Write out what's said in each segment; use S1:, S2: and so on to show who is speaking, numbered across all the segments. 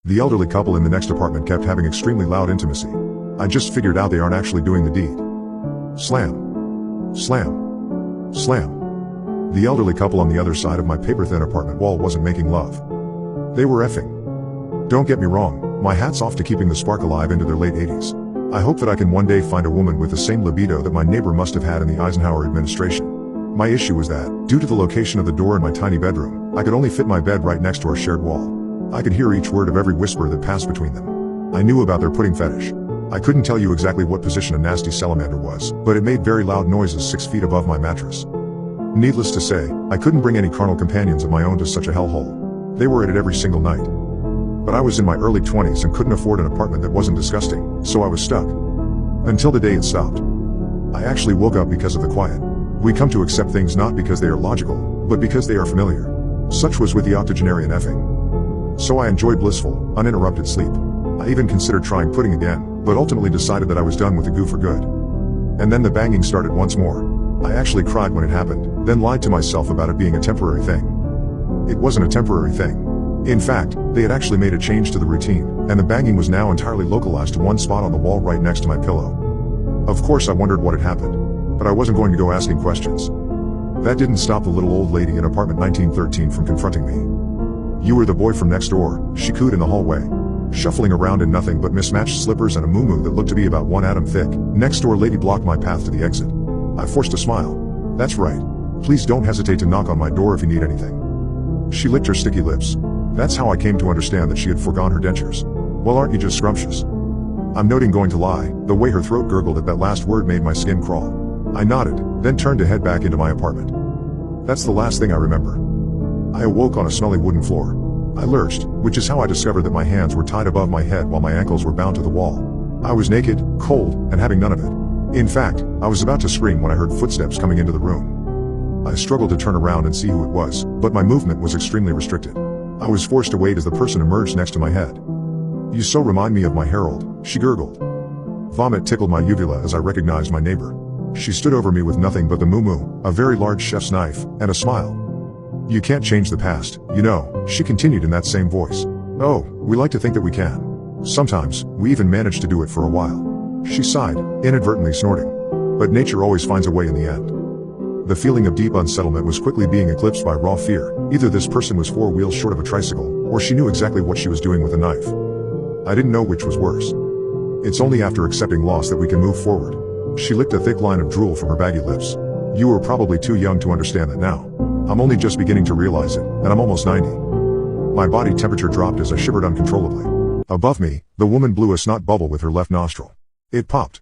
S1: The elderly couple in the next apartment kept having extremely loud intimacy. I just figured out they aren't actually doing the deed. Slam. Slam. Slam. The elderly couple on the other side of my paper-thin apartment wall wasn't making love. They were effing. Don't get me wrong, my hat's off to keeping the spark alive into their late 80s. I hope that I can one day find a woman with the same libido that my neighbor must have had in the Eisenhower administration. My issue was that, due to the location of the door in my tiny bedroom, I could only fit my bed right next to our shared wall. I could hear each word of every whisper that passed between them. I knew about their pudding fetish. I couldn't tell you exactly what position a nasty salamander was, but it made very loud noises 6 feet above my mattress. Needless to say, I couldn't bring any carnal companions of my own to such a hellhole. They were at it every single night. But I was in my early 20s and couldn't afford an apartment that wasn't disgusting, so I was stuck. Until the day it stopped. I actually woke up because of the quiet. We come to accept things not because they are logical, but because they are familiar. Such was with the octogenarian effing. So I enjoyed blissful, uninterrupted sleep. I even considered trying pudding again, but ultimately decided that I was done with the goo for good. And then the banging started once more. I actually cried when it happened, then lied to myself about it being a temporary thing. It wasn't a temporary thing. In fact, they had actually made a change to the routine, and the banging was now entirely localized to one spot on the wall right next to my pillow. Of course I wondered what had happened, but I wasn't going to go asking questions. That didn't stop the little old lady in apartment 1913 from confronting me. "You were the boy from next door," she cooed in the hallway. Shuffling around in nothing but mismatched slippers and a muumuu that looked to be about 1 atom thick, next door lady blocked my path to the exit. I forced a smile. "That's right. Please don't hesitate to knock on my door if you need anything." She licked her sticky lips. That's how I came to understand that she had forgone her dentures. "Well, aren't you just scrumptious?" I'm noting going to lie, the way her throat gurgled at that last word made my skin crawl. I nodded, then turned to head back into my apartment. That's the last thing I remember. I awoke on a smelly wooden floor. I lurched, which is how I discovered that my hands were tied above my head while my ankles were bound to the wall. I was naked, cold, and having none of it. In fact, I was about to scream when I heard footsteps coming into the room. I struggled to turn around and see who it was, but my movement was extremely restricted. I was forced to wait as the person emerged next to my head. "You so remind me of my Harold," she gurgled. Vomit tickled my uvula as I recognized my neighbor. She stood over me with nothing but the muumuu, a very large chef's knife, and a smile. "You can't change the past, you know," she continued in that same voice. "Oh, we like to think that we can. Sometimes, we even manage to do it for a while." She sighed, inadvertently snorting. But nature always finds a way in the end. The feeling of deep unsettlement was quickly being eclipsed by raw fear. Either this person was 4 wheels short of a tricycle, or she knew exactly what she was doing with a knife. I didn't know which was worse. It's only after accepting loss that we can move forward. She licked a thick line of drool from her baggy lips. "You were probably too young to understand that now. I'm only just beginning to realize it, and I'm almost 90. My body temperature dropped as I shivered uncontrollably. Above me, the woman blew a snot bubble with her left nostril. It popped.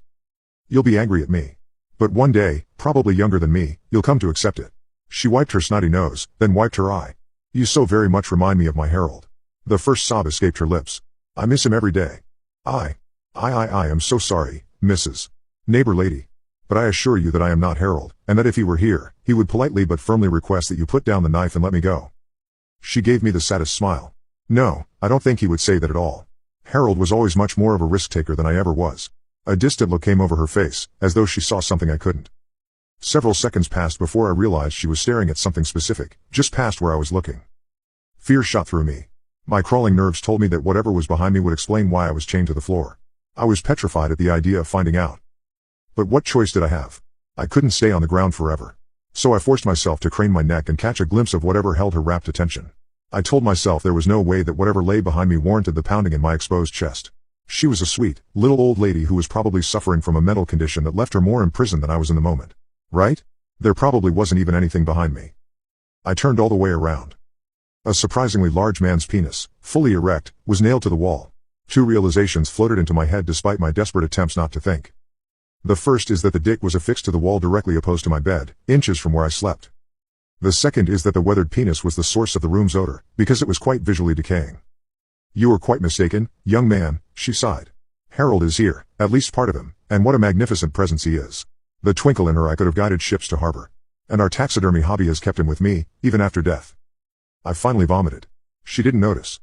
S1: "You'll be angry at me. But one day, probably younger than me, you'll come to accept it." She wiped her snotty nose, then wiped her eye. "You so very much remind me of my Harold." The first sob escaped her lips. "I miss him every day. I am so sorry, Mrs. Neighbor lady. But I assure you that I am not Harold, and that if he were here, he would politely but firmly request that you put down the knife and let me go." She gave me the saddest smile. "No, I don't think he would say that at all. Harold was always much more of a risk-taker than I ever was." A distant look came over her face, as though she saw something I couldn't. Several seconds passed before I realized she was staring at something specific, just past where I was looking. Fear shot through me. My crawling nerves told me that whatever was behind me would explain why I was chained to the floor. I was petrified at the idea of finding out. But what choice did I have? I couldn't stay on the ground forever. So I forced myself to crane my neck and catch a glimpse of whatever held her rapt attention. I told myself there was no way that whatever lay behind me warranted the pounding in my exposed chest. She was a sweet, little old lady who was probably suffering from a mental condition that left her more imprisoned than I was in the moment. Right? There probably wasn't even anything behind me. I turned all the way around. A surprisingly large man's penis, fully erect, was nailed to the wall. 2 realizations floated into my head despite my desperate attempts not to think. The first is that the dick was affixed to the wall directly opposed to my bed, inches from where I slept. The second is that the weathered penis was the source of the room's odor, because it was quite visually decaying. "You were quite mistaken, young man," she sighed. "Harold is here, at least part of him, and what a magnificent presence he is. The twinkle in her eye could have guided ships to harbor. And our taxidermy hobby has kept him with me, even after death." I finally vomited. She didn't notice.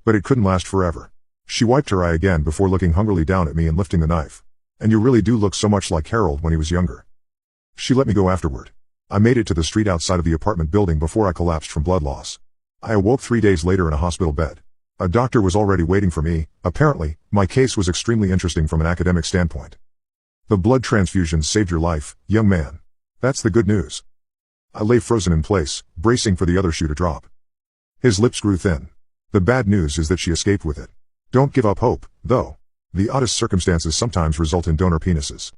S1: But it couldn't last forever. She wiped her eye again before looking hungrily down at me and lifting the knife. "And you really do look so much like Harold when he was younger." She let me go afterward. I made it to the street outside of the apartment building before I collapsed from blood loss. I awoke 3 days later in a hospital bed. A doctor was already waiting for me. Apparently, my case was extremely interesting from an academic standpoint. The blood transfusions saved your life, young man. That's the good news. I lay frozen in place, bracing for the other shoe to drop. His lips grew thin. The bad news is that she escaped with it. Don't give up hope, though. The oddest circumstances sometimes result in donor penises.